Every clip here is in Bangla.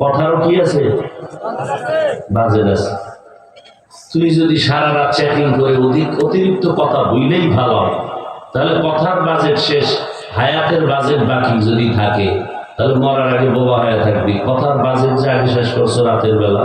কথারও কি আছে, বাজেট আছে। তুই যদি সারা রাত চ্যাটিং করে অতিরিক্ত কথা বললেই ভালো, তাহলে কথার বাজেট শেষ, হায়াতের বাজেট বাকি যদি থাকে, তাহলে মরার আগে বোবা হয়ে থাকবি। কথার বাজেট যে আগে শেষ করছো রাতের বেলা।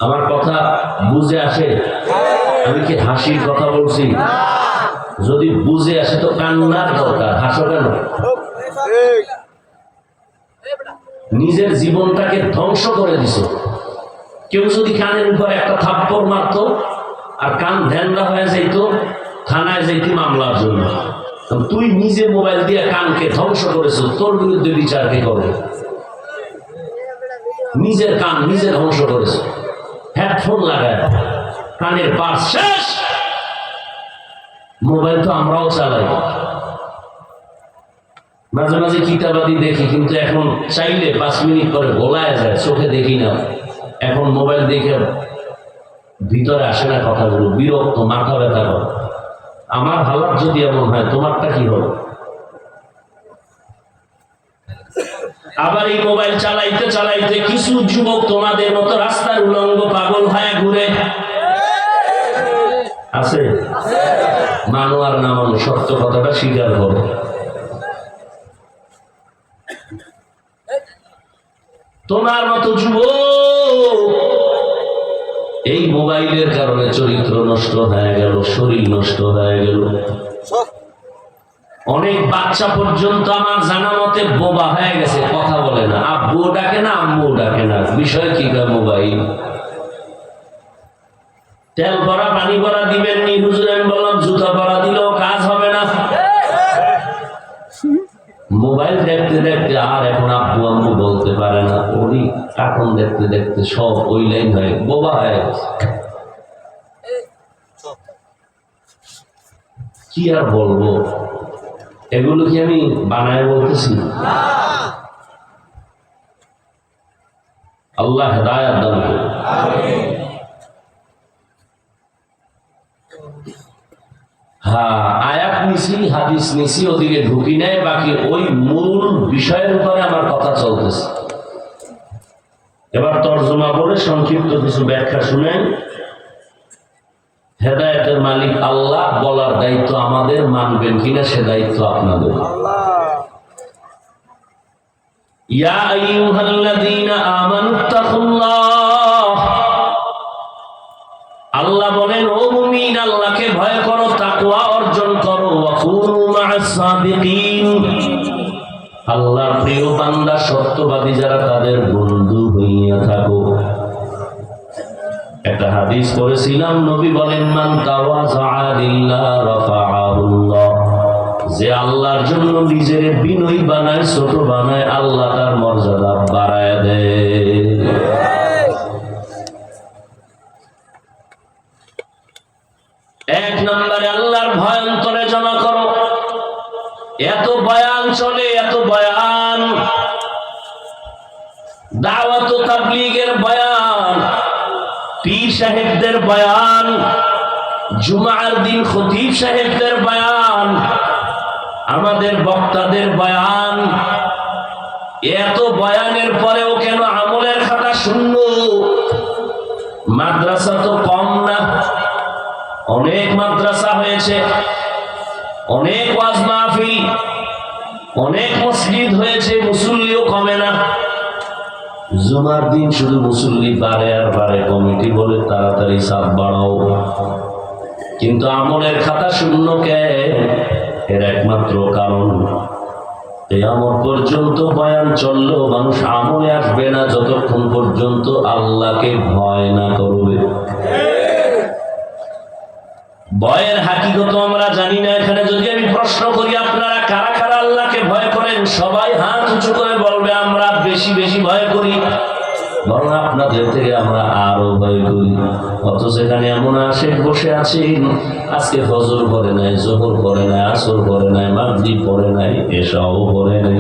আমার কথা বুঝে আসে? আমি কি হাসির কথা বলছি? যদি বুঝে আসে তো কান্নার দরকার, হাসো কেন? নিজের জীবনটাকে ধ্বংস করে দিছো। কেউ যদি কানের উপর একটা থাপ্পড় মারতো আর কান ধ্যানরা হয়ে যেত, থানায় যেতে মামলার জন্য। তুই নিজে মোবাইল দিয়ে কানকে ধ্বংস করেছো, তোর বিরুদ্ধে বিচার কে করবে? নিজের কান নিজে ধ্বংস করেছো। হেডফোন লাগায় কানের পাশ শেষ। মোবাইল তো আমরাও চালাই, মাঝে মাঝে কিতাবাদি দেখি, কিন্তু এখন চাইলে 5 মিনিট পরে গোলায় যায়, চোখে দেখি না। এখন মোবাইল দেখে ভিতরে আসে না কথাগুলো, বিরক্ত, মাথা ব্যথা করে। আমার হালাত যদি এমন হয়, তোমারটা কি হবে? আবার এই মোবাইল চালাইতে চালাইতে কিছু যুবক তোমাদের মতো রাস্তার উলঙ্গ পাগল হয়ে ঘুরে আছে। মানো আর না মানো, সত্য কথাটা স্বীকার করো। তোমার মতো যুবক এই মোবাইলের কারণে চরিত্র নষ্ট হয়ে গেল, শরীর নষ্ট হয়ে গেল। অনেক বাচ্চা পর্যন্ত আমার জানা মতে বোবা হয়ে গেছে, কথা বলে না, আব্বু ডাকে না, আম্মু ডাকে না। বিষয় কি? মোবাইল। তেল ভরা পানি ভরা দিবেন নি হুজুর, আমি বললাম জুতা ভরা দিলেও কাজ হবে না। মোবাইল দেখতে দেখতে আর এখন আব্বু আম্মু বলতে পারে না, ওই কার্টুন দেখতে দেখতে সব ওই লাইন হয়ে বোবা হয়ে গেছে। কি আর বলবো, এগুলো কি আমি বানায় বলতেছি? আল্লাহ হেদায়েত দান করুন। হ্যাঁ, আয়াত নিছি, হাদিস নিছি, ওদিকে ঢুকি নাই, বাকি ওই মূল বিষয়ের উপরে আমার কথা চলতেছে। এবার তর্জমা করে সংক্ষিপ্ত কিছু ব্যাখ্যা শুনেন। হেদায়েতের মালিক আল্লাহ, বলার দায়িত্ব আমাদের, মানবেন কিনা সে দায়িত্ব আপনাদের। ইয়া আইয়ুহাল্লাযীনা আমানুত্তাকুল্লাহ, আল্লাহ বলেন ও মুমিন, আল্লাহকে ভয় করো, তাকওয়া অর্জন করো। ওয়া কুনু মা'আস সাদিকিন, আল্লাহর প্রিয় বান্দা, সত্যবাদী যারা, তাদের বন্ধু হইয়া থাকো। একটা হাদিস পড়েছিলাম, নবী বলেন মান তাওয়াযা লিল্লাহ রাফাআহুল্লাহ, যে আল্লাহর জন্য নিজের বিনয়ী বানায়, ছোট বানায়, আল্লাহ তার মর্যাদা বাড়ায় দেয়। এক নম্বরে আল্লাহর ভয় অন্তরে জমা করো। এত বয়ান চলে, এত বয়ান, দাওয়াত ও তাবলীগের বয়ান, পীর সাহেবদের বয়ান, জুমার দিন খতিব সাহেবদের বয়ান, আমাদের বক্তাদের বয়ান। এত বয়ানের পরেও কেন আমলের খাতা শূন্য? মাদ্রাসা তো কম না, অনেক মাদ্রাসা হয়েছে, অনেক ওয়াজ মাহফিল, অনেক মসজিদ হয়েছে, মুসল্লিও কমে না। জুমার দিন শুধু মুসল্লি বাড়ে আর বাড়ে, কমিটি বলে তাড়াতাড়ি সাপ বাড়াও, কিন্তু আমলের খাতা শূন্য কেন? এর একমাত্র কারণ, কিয়ামত পর্যন্ত বয়ান চললেও মানুষ আমলে আসবে না যতক্ষণ পর্যন্ত আল্লাহকে ভয় না করবে। ভয়ের হাকিকত আমরা জানি না। এখানে যদি আমি প্রশ্ন করি, আপনারা কারা কারা আল্লাহকে ভয় করেন? সবাই হাত উঁচু করে বলবে আমরা বেশি বেশি ভয় করি, বরং আপনাদের থেকে আমরা আরো ভয় করি। অথচ এখানে এমন আশেক বসে আছেন, আজকে ফজর পড়ে নাই, যোহর পড়ে নাই, আসর পড়ে নাই, মাগরিব পড়ে নাই, এশাও পড়ে নাই।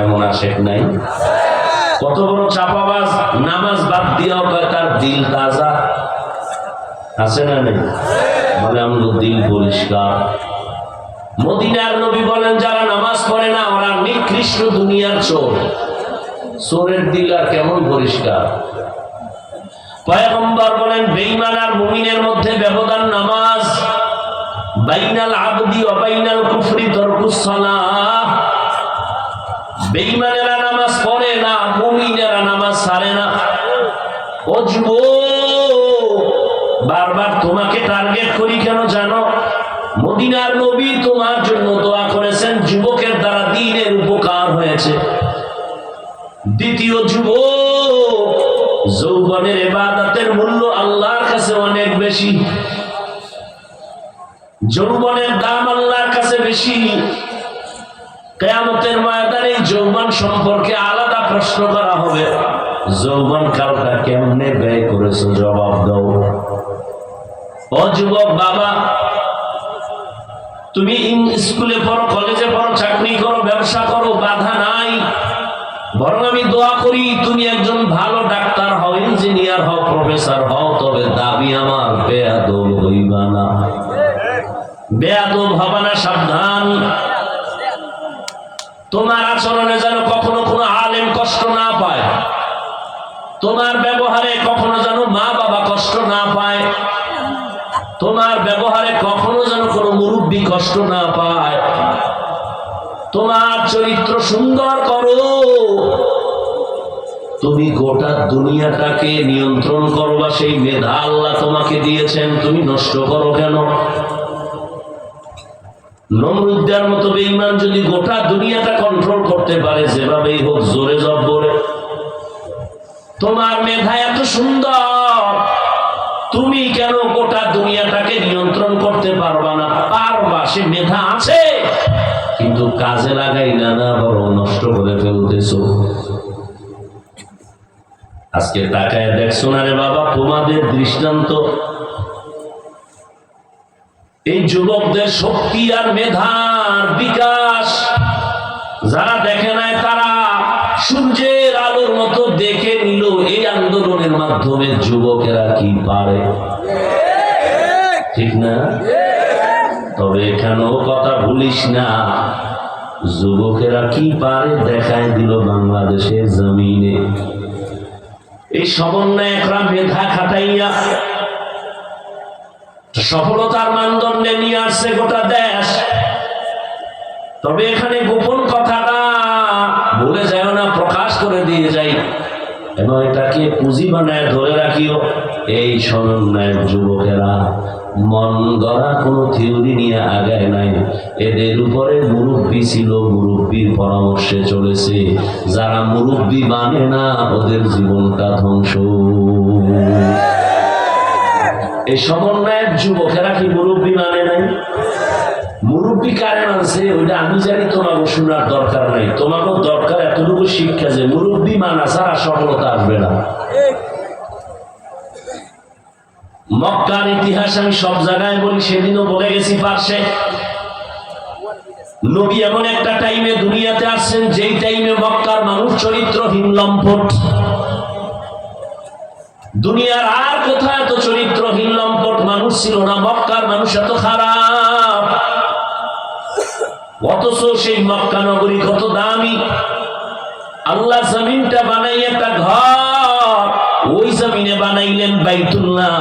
এমন আশেক নাই? কত বড় চাপাবাজ, নামাজ বাদ দিয়েও তার দিল তাজা আছে না নেই? বলে আমার দিল পরিষ্কার। মদিনার নবী বলেন যারা নামাজ পড়ে না ওরা নিকৃষ্ট দুনিয়ার চোর। চোরের দিল আর কেমন পরিষ্কার। পয়গম্বর বলেন বেঈমান আর মুমিনের মধ্যে ব্যবধান নামাজ। বাইনাল আবদি ওয়া বাইনাল কুফরি তারকুস সালাহ। বেঈমানেরা নামাজ পড়ে না, মুমিনেরা নামাজ ছাড়ে না। ও যুবক, বারবার তোমাকে টার্গেট করি কেন জানো? মদিনার নবী তোমার জন্য দোয়া করেছেন, যুবকের দ্বারা দ্বীনের উপকার হয়েছে। দ্বিতীয় যুবক, যৌবনের ইবাদতের মূল্য আল্লাহর কাছে অনেক বেশি। যৌবনের দাম আল্লাহর কাছে বেশি। কিয়ামতের ময়দানে যৌবন সম্পর্কে আলাদা প্রশ্ন করা হবে। যৌবন কালটা কেমনে ব্যয় করেছো জবাব দাও। ও যুবক বাবা, তুমি স্কুলে পড়ো, কলেজে পড়ো, চাকরি করো, ব্যবসা করো, বাধা নাই। বরং আমি দোয়া করি তুমি একজন ভালো ডাক্তার হও, ইঞ্জিনিয়ার হও, প্রফেসর হও, তবে দাবি আমার বেয়াদব হইবা না। বেয়াদব হবা না, সাবধান। তোমার আচরণে যেন কখনো কোনো আলেম কষ্ট না পায়। তোমার ব্যবহারে কখনো যেন মা বাবা কষ্ট না পায়। তোমার ব্যবহারে কখনো যেন কোনো মুরব্বী কষ্ট না পায়। তোমার চরিত্র সুন্দর করো। তুমি গোটা দুনিয়াটাকে নিয়ন্ত্রণ করবা, সেই মেধা আল্লাহ তোমাকে দিয়েছেন, তুমি নষ্ট করো কেন? নমরুদের মতো বেঈমান যদি গোটা দুনিয়াটা কন্ট্রোল করতে পারে, যেভাবেই হোক, জোরে জব্বরে। তোমার মেধা এত সুন্দর, তুমি কেন গোটা দুনিয়াটাকে নিয়ন্ত্রণ করতে পারবা না? পারবা, সে মেধা আছে, কিন্তু কাজে লাগাই না, বরং নষ্ট করে ফেলতেছো। আজকে তাকায় দেখছো না রে বাবা, তোমাদের দৃষ্টান্ত। এই যুবকদের শক্তি আর মেধার বিকাশ যারা দেখে নাই, তারা সূর্যের আলোর মতো দেখে নিল এই আন্দোলনের মাধ্যমে যুবকেরা কি পারে, ঠিক না? তবে এখানেও কথা ভুলিস না, যুবকেরা কি পারে দেখায় দিল বাংলাদেশের জমিনে। এই সমন্বয়করা মেধা খাটাইয়া সফলতার মানদণ্ডে নিয়ে আসছে গোটা দেশ। তবে এখানে গোপন কথাটা ভুলে যায় না, প্রকাশ করে দিয়ে যাই, এবং এটাকে পুঁজি বানায় ধরে রাখিও। এই সমন্বয়ের যুবকেরা মন গড়া কোন থিওরি নিয়ে আগায় নাই। এদের উপরে মুরব্বী ছিল, মুরব্বীর পরামর্শে চলেছে। যারা মুরব্বী মানে না, ওদের জীবনটা ধ্বংস। এই সমন্বয়ের যুবকেরা কি মুরব্বী মানে নাই? মুরব্বী কারে মানছে ওইটা আমি জানি, তোমাকে শোনার দরকার নাই। তোমাকেও দরকার এতটুকু শিক্ষা যে মুরব্বী মানা ছাড়া সফলতা আসবে না। মক্কার ইতিহাস আমি সব জায়গায় বলি, সেদিনও বলে গেছি পার্শ্বে। নবী এমন একটা টাইমে দুনিয়াতে আসছেন, যেই টাইমে মক্কার মানুষ চরিত্রহীন, লম্পট। দুনিয়ার আর কোথায় এত চরিত্রহীন লম্পট মানুষ ছিল না, মক্কার মানুষ এত খারাপ। অথচ সেই মক্কা নগরী কত দামি। আল্লাহ জমিনটা বানাই একটা ঘর, ওই জমিনে বানাইলেন বাইতুল্লাহ।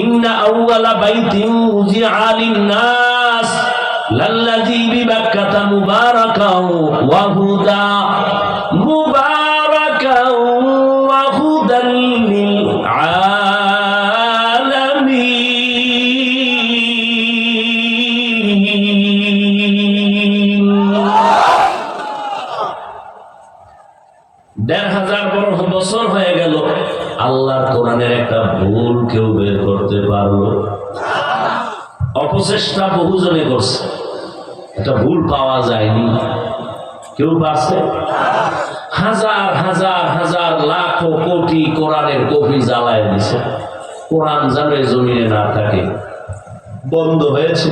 ইন্না আউওয়ালা বাইতিন উযিআ লিন-নাস লাল্লাযী বিবাক্কাতা মুবারাকাও ওয়া হুদা, মুবারাকাও ওয়া হুদাল লিল আলামিন। ১৫০০ বছর হয়ে গেল, আল্লাহর কোরআনের একটা ভুল কেউ বের করতে পারলো? অপচেষ্টা বহুজনে করছে, একটা ভুল পাওয়া যায়নি। কেউ পারছে? হাজার হাজার হাজার লাখ কোটি কোরআনের কপি জ্বালায় দিছে। কোরআন জানে জমিনে না থাকে, বন্ধ হয়েছে।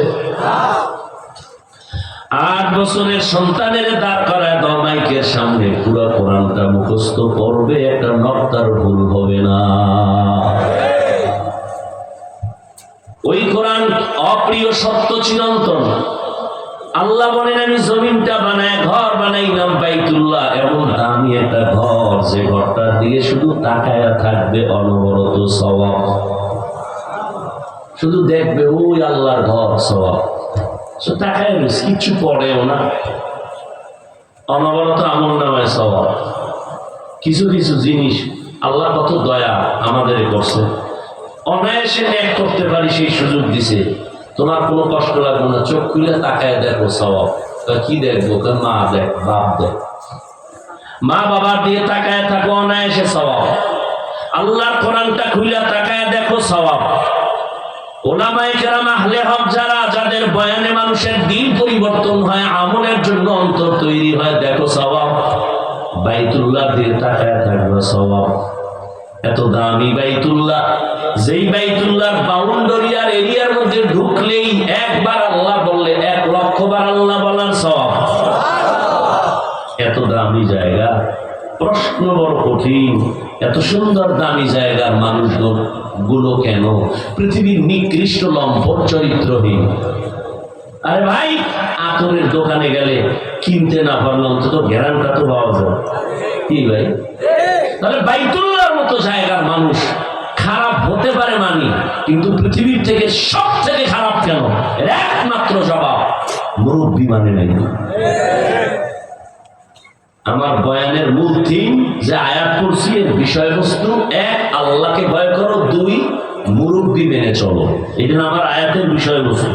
৮ বছরের সন্তানের দাঁড় করায় দাও মাইকের সামনে, পুরো কোরআনটা মুখস্থ করবে, একটা নক্তার ভুল হবে না। ওই কোরআন অপ্রিয় সত্য চিরন্তন, আল্লাহ বলেন আমি জমিনটা বানায় ঘর বানাইলাম বাইতুল্লাহ, এমন দামি একটা ঘর যে ঘরটার দিকে শুধু তাকায়া থাকবে অনবরত সওয়াব, শুধু দেখবে ওই আল্লাহর ঘর সওয়াব, তাকায় কিছু পড়েও না, অনবরত আমল নামায় সওয়াব। কিছু কিছু জিনিস আল্লাহ কত দয়া আমাদের করছে, অনায়াসে ন্যাক করতে পারি সেই সুযোগ দিছে, তোমার কোনো কষ্ট লাগবে না, চোখ খুলে তাকায় দেখো সওয়াব। কি দেখবো? মা দেখ, বাপ দেখ, মা বাবার দিয়ে তাকায় থাকো অনায়াসে সওয়াব। আল্লাহর কোরআনটা খুলে তাকায় দেখো সওয়াব। ওলামায়ে কেরাম আহলে হক যারা, যাদের বয়ানে মানুষের দিন পরিবর্তন হয়, আমলের জন্য অন্তর তৈরি হয়, দেখো সওয়াব। বাইতুল্লাহ দিয়ে তাকায় থাকবে সওয়াব। এত দামি বাইতুল্লাহ, যেই বাইতুল্লাহর বাউন্ডারি আর এরিয়ার মধ্যে ঢুকলেই একবার আল্লাহ বললে 1,00,000 বার আল্লাহ বলার সওয়াব। এত দামি জায়গা, প্রশ্ন বড় কঠিন, এত সুন্দর দামি জায়গার মানুষজন গুলো কেন পৃথিবীর নিকৃষ্ট লম্পট চরিত্রহীন? আরে ভাই, আতরের দোকানে গেলে কিনতে না পারলে অন্তত গ্যারান্টা তো পাওয়া যায়, কি ভাই? তাহলে বাইতুল্লাহর মতো জায়গার মানুষ খারাপ হতে পারে মানি, কিন্তু পৃথিবীর থেকে সব থেকে খারাপ কেন? এর একমাত্র জবাব মুরব্বী মানে নাই। আমার বয়ানের মূল থিম যে আয়াত পড়ছি, এর বিষয়বস্তু 1, আল্লাহকে ভয় করো, 2, মুরব্বী মেনে চলো। এটা আমার আয়াতের বিষয়বস্তু।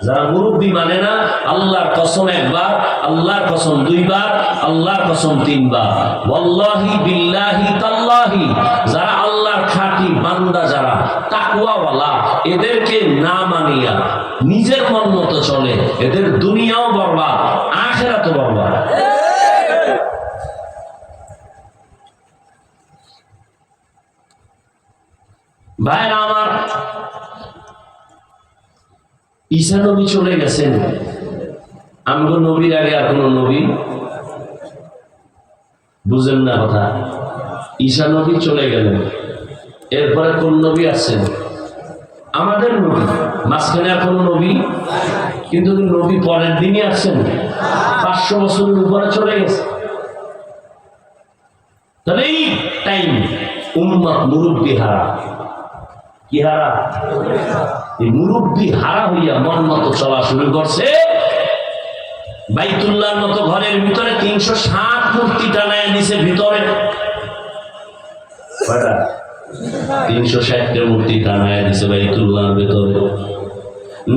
যারা মুরব্বী মানে না, আল্লাহর কসম 1 বার, আল্লাহর কসম 2 বার, আল্লাহর কসম 3 বার, ওয়াল্লাহি বিল্লাহি তাল্লাহি, যারা আল্লাহর খাঁটি বান্দা, যারা তাকওয়াওয়ালা, এদেরকে না মানিয়া নিজের মন মতো চলে, এদের দুনিয়াও বরবাদ, আখিরাতও বরবাদ। ভাইরা আমার, ঈসা নবী চলে গেছেন, আমগো নবীর আগে আর কোন নবী? বুঝেন না কথা? ঈসা নবী চলে গেলেন, এরপরে কোন নবী আসছেন? আমাদের নবী। মাঝখানে আর কোন নবী? কিন্তু নবী পরের দিনই আসছেন, 500 বছরের উপরে চলে গেছে। তাহলে এই টাইম উম্মত মুরব্বী হারা। কি হারা? এই মুরব্বী হারা হইয়া মন মতো চলা শুরু করছে। বাইতুল্লাহর মতো ঘরের ভিতরে 360 মূর্তি টানায় দিছে ভিতরে। 360 মূর্তি টানায় দিছে বাইতুল্লাহর ভিতরে।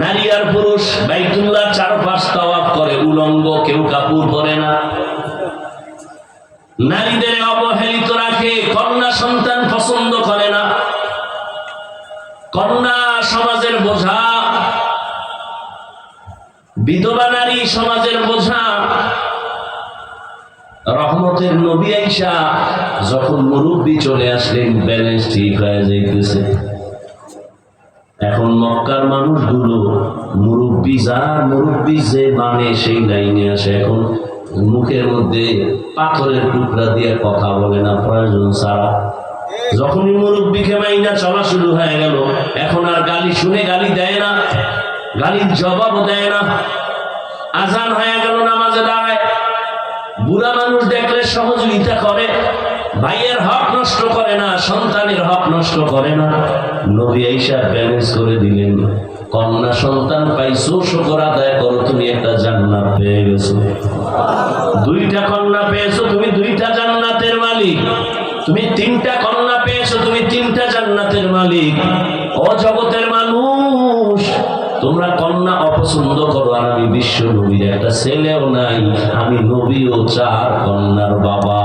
নারী আর পুরুষ বাইতুল্লাহ চারপাশ তাওয়াফ করে, উলঙ্গ, কেউ কাপড় পরে না। নারীদের অবহেলিত রাখে, কন্যা সন্তান পছন্দ করে না। কন্যা সমাজের বোঝা, বিধবা নারী সমাজের বোঝা। রহমতের নবী আয়েশা যখন মুরব্বী চলে আসলেন, ব্যালেন্স ঠিক হয়ে যাইতেছে। এখন মক্কার মানুষগুলো মুরব্বী যে মানে সেই লাইনে আসে। এখন মুখের মধ্যে পাথরের টুকরা দিয়ে কথা বলে না প্রয়োজন ছাড়া। যখনই মুরব্বীকে মাইনা চলা শুরু হয়ে গেল, এখন আর গালি শুনে গালি দেয় না, গালির জবাব দেয় না। আজান হয়ে গেল, নামাজে দাঁড়ায়, বুড়া মানুষ দেখলে সহযোগিতা করে, ভাইয়ের হক নষ্ট করে না, সন্তানের হক নষ্ট করে না। নবী আয়েশা ব্যালেন্স করে দিলেন। কন্যা সন্তান পাইছো, শুকর আদায় করো, তুমি একটা জান্নাত পেয়ে গেছো। 2টা কন্যা পেয়েছো, তুমি 2টা জান্নাতের মালিক। তুমি 3টা কন্যা পেয়েছো, তুমি 3টা জান্নাতের মালিক। ও জগতের মানুষ, তোমরা কন্যা অপছন্দ করো, আর আমি বিশ্ব নবীর একটা ছেলেও নাই, আমি নবীও 4 কন্যার বাবা।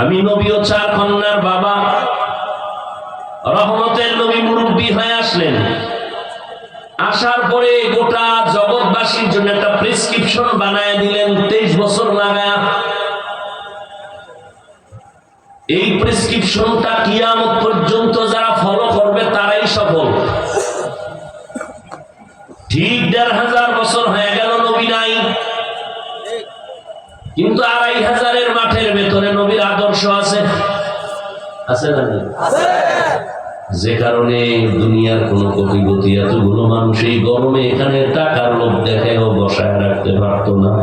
আমি নবীও 4 কন্যার বাবা। রহমতের নবী মুরব্বী হয়ে আসলেন। আসার পরে গোটা জগৎবাসীর জন্য একটা প্রেসক্রিপশন বানায় দিলেন 23 বছর লাগায়া। এই প্রেসক্রিপশনটা কিয়ামত পর্যন্ত যারা ফলো করবে তারাই সফল। ঠিক 1500 বছর হয়ে গেল নবী নাই, কিন্তু 2500 মাঠের ভেতরে নবীর আদর্শ আছে। আছে না? যে কারণে দুনিয়ার কোনো কোটিপতি এতগুলো মানুষ এই গরমে এখানে টাকার লোভ দেখেও বসায় রাখতে পারতো না।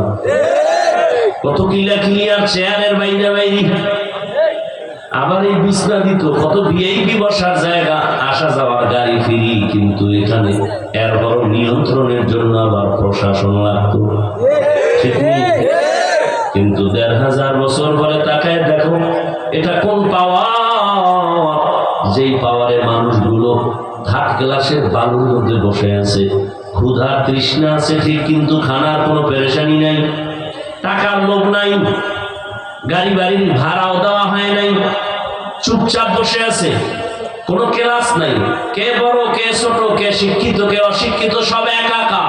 কত কিলা ক্লিয়ার চেয়ারের বাইরে বাইরে, আবার এই বিছনা দিত, কত ভিআইপি বসার জায়গা, আসা যাওয়ার গাড়ি ফ্রি, কিন্তু এখানে এরপর নিয়ন্ত্রণের জন্য আবার প্রশাসন লাগতো, ঠিক নেই? কিন্তু ১৫০০ বছর পরে তাকায় দেখো এটা কোন পাওয়ার, যেই পাওয়ারে মানুষগুলো থার্ড ক্লাসের বালুর মধ্যে বসে আছে, ক্ষুধা তৃষ্ণা আছে ঠিক, কিন্তু খানার কোনো পেরেশানি নাই, টাকার লোভ নাই, গাড়ি বাড়ির ভাড়াও দেওয়া হয় নাই, চুপচাপ বসে আছে, কোনো ক্লাস নাই, কে বড় কে ছোট, কে শিক্ষিত কে অশিক্ষিত, সব একা একা।